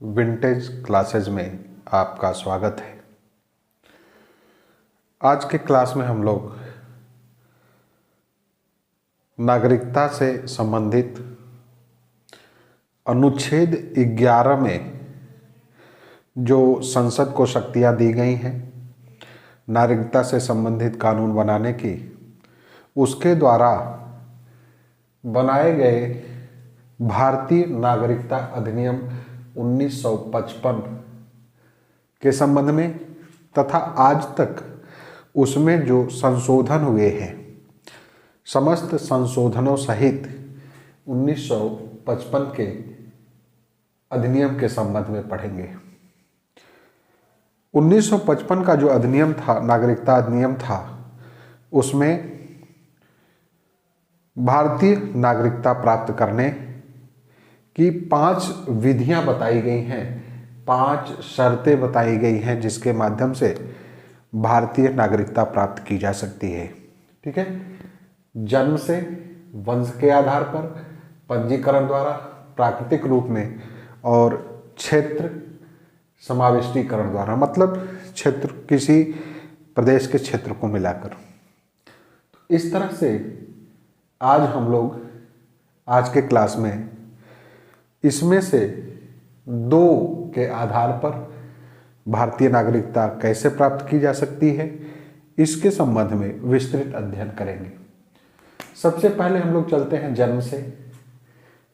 Vintage classes में आपका स्वागत है। आज के क्लास में हम लोग नागरिकता से संबंधित अनुच्छेद 11 में जो संसद को शक्तियां दी गई हैं नागरिकता से संबंधित कानून बनाने की, उसके द्वारा बनाए गए भारतीय नागरिकता अधिनियम 1955 के संबंध में तथा आज तक उसमें जो संशोधन हुए हैं, समस्त संशोधनों सहित 1955 के अधिनियम के संबंध में पढ़ेंगे। 1955 का जो अधिनियम था, नागरिकता अधिनियम था, उसमें भारतीय नागरिकता प्राप्त करने की 5 विधियां बताई गई हैं, 5 शर्तें बताई गई हैं जिसके माध्यम से भारतीय नागरिकता प्राप्त की जा सकती है। ठीक है, जन्म से, वंश के आधार पर, पंजीकरण द्वारा, प्राकृतिक रूप में और क्षेत्र समाविष्टीकरण द्वारा, मतलब क्षेत्र, किसी प्रदेश के क्षेत्र को मिलाकर। तो इस तरह से आज हम लोग आज के क्लास में इसमें से 2 के आधार पर भारतीय नागरिकता कैसे प्राप्त की जा सकती है, इसके संबंध में विस्तृत अध्ययन करेंगे। सबसे पहले हम लोग चलते हैं जन्म से।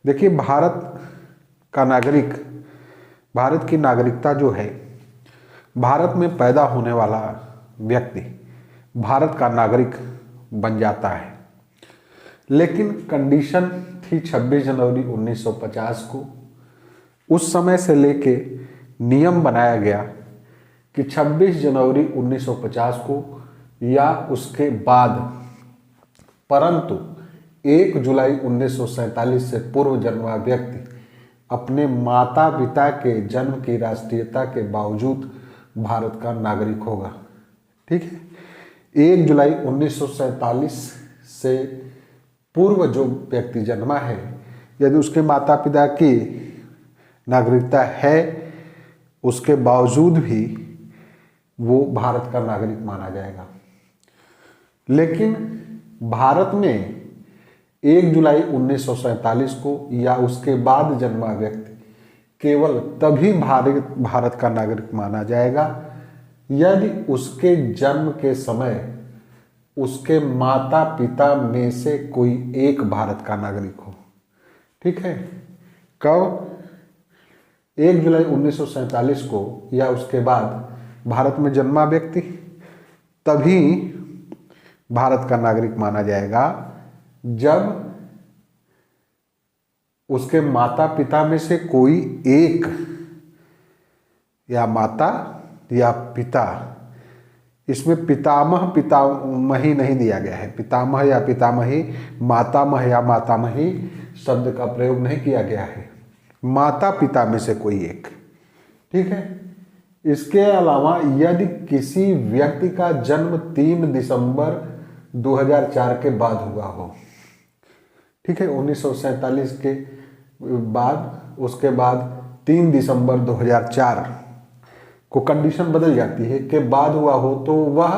देखिए, भारत का नागरिक, भारत की नागरिकता जो है, भारत में पैदा होने वाला व्यक्ति भारत का नागरिक बन जाता है। लेकिन कंडीशन थी 26 जनवरी 1950 को, उस समय से लेके नियम बनाया गया कि 26 जनवरी 1950 को या उसके बाद, परंतु 1 जुलाई 1947 से पूर्व जन्मा व्यक्ति अपने माता पिता के जन्म की राष्ट्रीयता के बावजूद भारत का नागरिक होगा। ठीक है, 1 जुलाई 1947 से पूर्व जो व्यक्ति जन्मा है, यदि उसके माता पिता की नागरिकता है, उसके बावजूद भी वो भारत का नागरिक माना जाएगा। लेकिन भारत में 1 जुलाई 1947 को या उसके बाद जन्मा व्यक्ति केवल तभी भारत का नागरिक माना जाएगा यदि उसके जन्म के समय उसके माता पिता में से कोई एक भारत का नागरिक हो। ठीक है, कब? 1 जुलाई 1947 को या उसके बाद भारत में जन्मा व्यक्ति तभी भारत का नागरिक माना जाएगा जब उसके माता पिता में से कोई एक, या माता या पिता, इसमें पितामह पितामही नहीं दिया गया है, पितामह या पितामही, मातामह या मातामही शब्द का प्रयोग नहीं किया गया है, माता पिता में से कोई एक। ठीक है, इसके अलावा यदि किसी व्यक्ति का जन्म 3 दिसंबर 2004 के बाद हुआ हो, ठीक है, 1947 के बाद, उसके बाद 3 दिसंबर 2004 को कंडीशन बदल जाती है कि बाद हुआ हो, तो वह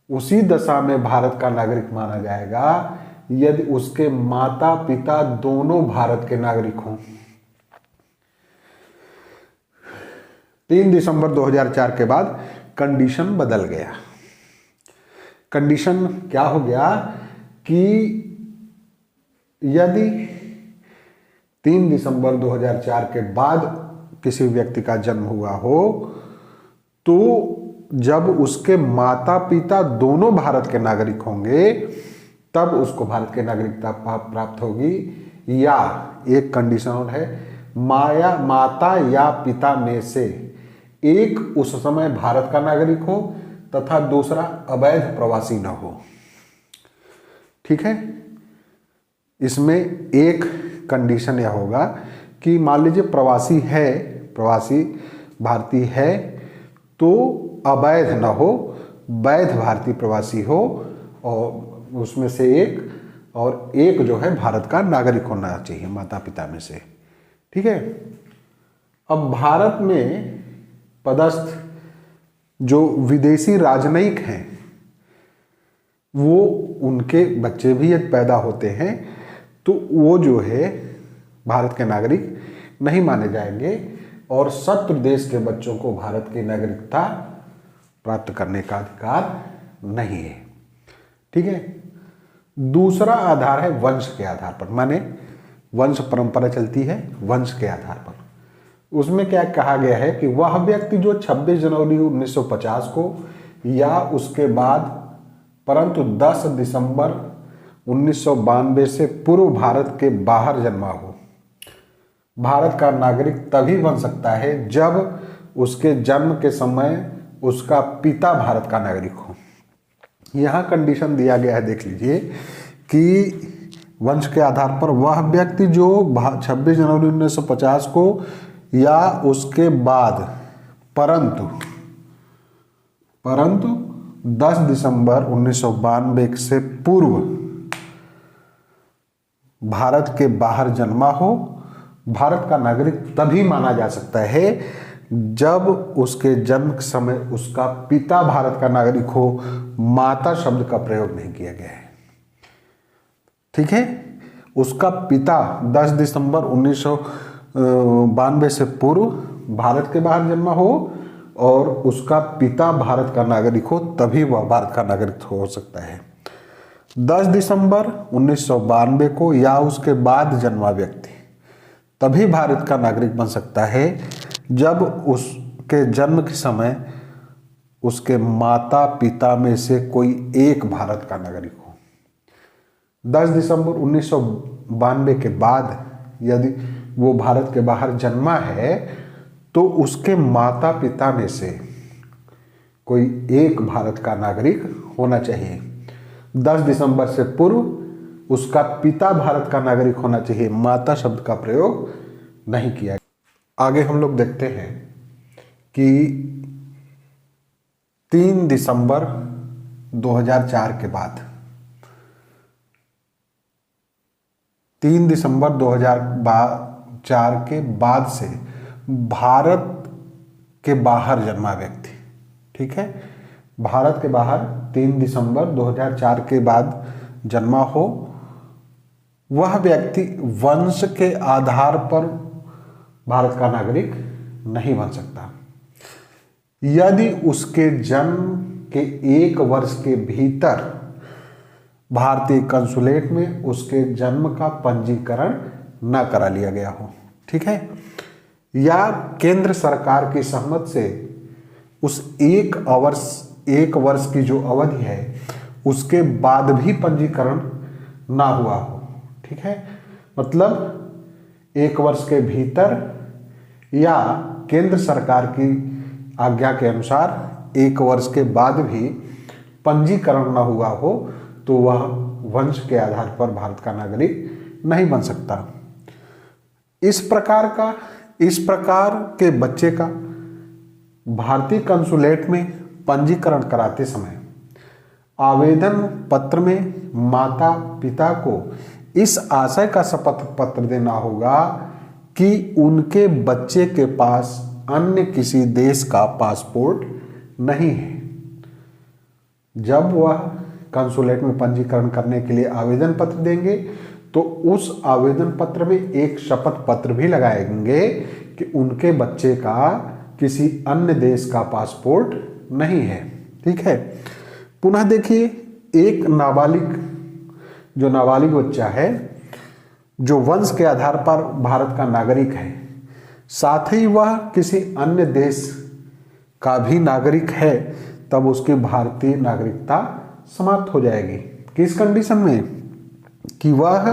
उसी दशा में भारत का नागरिक माना जाएगा यदि उसके माता पिता दोनों भारत के नागरिक हों। 3 दिसंबर 2004 के बाद कंडीशन बदल गया। कंडीशन क्या हो गया कि यदि 3 दिसंबर 2004 के बाद किसी व्यक्ति का जन्म हुआ हो, तो जब उसके माता पिता दोनों भारत के नागरिक होंगे तब उसको भारत की नागरिकता प्राप्त होगी। या एक कंडीशन और है, माता या पिता में से एक उस समय भारत का नागरिक हो तथा दूसरा अवैध प्रवासी न हो। ठीक है, इसमें एक कंडीशन यह होगा कि मान लीजिए प्रवासी है, प्रवासी भारतीय है, तो अवैध न हो, वैध भारतीय प्रवासी हो, और उसमें से एक, और एक जो है भारत का नागरिक होना चाहिए माता पिता में से। ठीक है, अब भारत में पदस्थ जो विदेशी राजनयिक हैं वो उनके बच्चे भी यदि पैदा होते हैं तो वो जो है भारत के नागरिक नहीं माने जाएंगे और शत्रु देश के बच्चों को भारत की नागरिकता प्राप्त करने का अधिकार नहीं है। ठीक है। दूसरा आधार है वंश के आधार पर, माने वंश परंपरा चलती है वंश के आधार पर। उसमें क्या कहा गया है कि वह व्यक्ति जो 26 जनवरी 1950 को या उसके बाद परंतु 10 दिसंबर 1992 से पूर्व भारत के बाहर जन्मा हो, भारत का नागरिक तभी बन सकता है जब उसके जन्म के समय उसका पिता भारत का नागरिक हो। यहाँ कंडीशन दिया गया है, देख लीजिए कि वंश के आधार पर वह व्यक्ति जो 26 जनवरी 1950 को या उसके बाद परंतु 10 दिसंबर 1992 से पूर्व भारत के बाहर जन्मा हो, भारत का नागरिक तभी माना जा सकता है जब उसके जन्म के समय उसका पिता भारत का नागरिक हो, माता शब्द का प्रयोग नहीं किया गया है। ठीक है। उसका पिता 10 दिसंबर 1992 से पूर्व भारत के बाहर जन्मा हो और उसका पिता भारत का नागरिक हो, तभी वह भारत का नागरिक हो सकता है। 10 दिसंबर 1992 को या उसके बाद जन्मा व्यक्ति तभी भारत का नागरिक बन सकता है जब उसके जन्म के समय उसके माता पिता में से कोई एक भारत का नागरिक हो। 10 दिसंबर 1992 के बाद यदि वो भारत के बाहर जन्मा है तो उसके माता पिता में से कोई एक भारत का नागरिक होना चाहिए। 10 दिसंबर से पूर्व उसका पिता भारत का नागरिक होना चाहिए, माता शब्द का प्रयोग नहीं किया। आगे हम लोग देखते हैं कि 3 दिसंबर 2004 के बाद 3 दिसंबर 2004 के बाद से भारत के बाहर जन्मा व्यक्ति, ठीक है, भारत के बाहर 3 दिसंबर 2004 के बाद जन्मा हो, वह व्यक्ति वंश के आधार पर भारत का नागरिक नहीं बन सकता। यदि उसके जन्म के 1 वर्ष के भीतर भारतीय कंसुलेट में उसके जन्म का पंजीकरण न करा लिया गया हो, ठीक है, या केंद्र सरकार की सहमति से उस 1 वर्ष की जो अवधि है उसके बाद भी पंजीकरण ना हुआ हो, ठीक है, मतलब 1 वर्ष के भीतर या केंद्र सरकार की आज्ञा के अनुसार 1 वर्ष के बाद भी पंजीकरण ना हुआ हो तो वह वंश के आधार पर भारत का नागरिक नहीं बन सकता। इस प्रकार के बच्चे का भारतीय कंसुलेट में पंजीकरण कराते समय आवेदन पत्र में माता पिता को इस आशय का शपथ पत्र देना होगा कि उनके बच्चे के पास अन्य किसी देश का पासपोर्ट नहीं है। जब वह कंसुलेट में पंजीकरण करने के लिए आवेदन पत्र देंगे तो उस आवेदन पत्र में एक शपथ पत्र भी लगाएंगे कि उनके बच्चे का किसी अन्य देश का पासपोर्ट नहीं है, ठीक है। पुनः देखिए, एक नाबालिग बच्चा है जो वंश के आधार पर भारत का नागरिक है, साथ ही वह किसी अन्य देश का भी नागरिक है, तब उसकी भारतीय नागरिकता समाप्त हो जाएगी। किस कंडीशन में? कि वह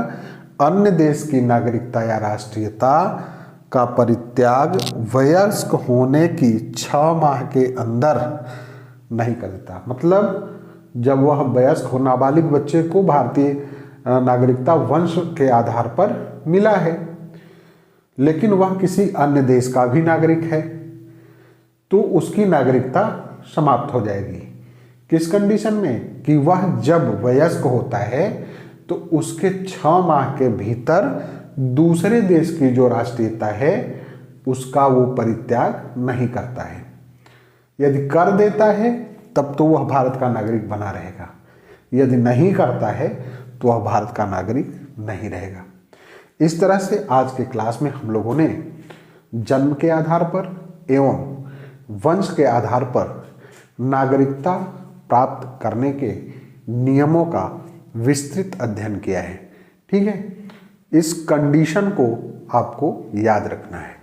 अन्य देश की नागरिकता या राष्ट्रीयता का परित्याग वयस्क होने की 6 माह के अंदर नहीं कर देता। मतलब जब वह वयस्क हो, नाबालिग बच्चे को भारतीय नागरिकता वंश के आधार पर मिला है, लेकिन वह किसी अन्य देश का भी नागरिक है, तो उसकी नागरिकता समाप्त हो जाएगी। किस कंडीशन में? कि वह जब वयस्क होता है तो उसके 6 माह के भीतर दूसरे देश की जो राष्ट्रीयता है उसका वो परित्याग नहीं करता है। यदि कर देता है तब तो वह भारत का नागरिक बना रहेगा, यदि नहीं करता है तो वह भारत का नागरिक नहीं रहेगा। इस तरह से आज के क्लास में हम लोगों ने जन्म के आधार पर एवं वंश के आधार पर नागरिकता प्राप्त करने के नियमों का विस्तृत अध्ययन किया है। ठीक है, इस कंडीशन को आपको याद रखना है।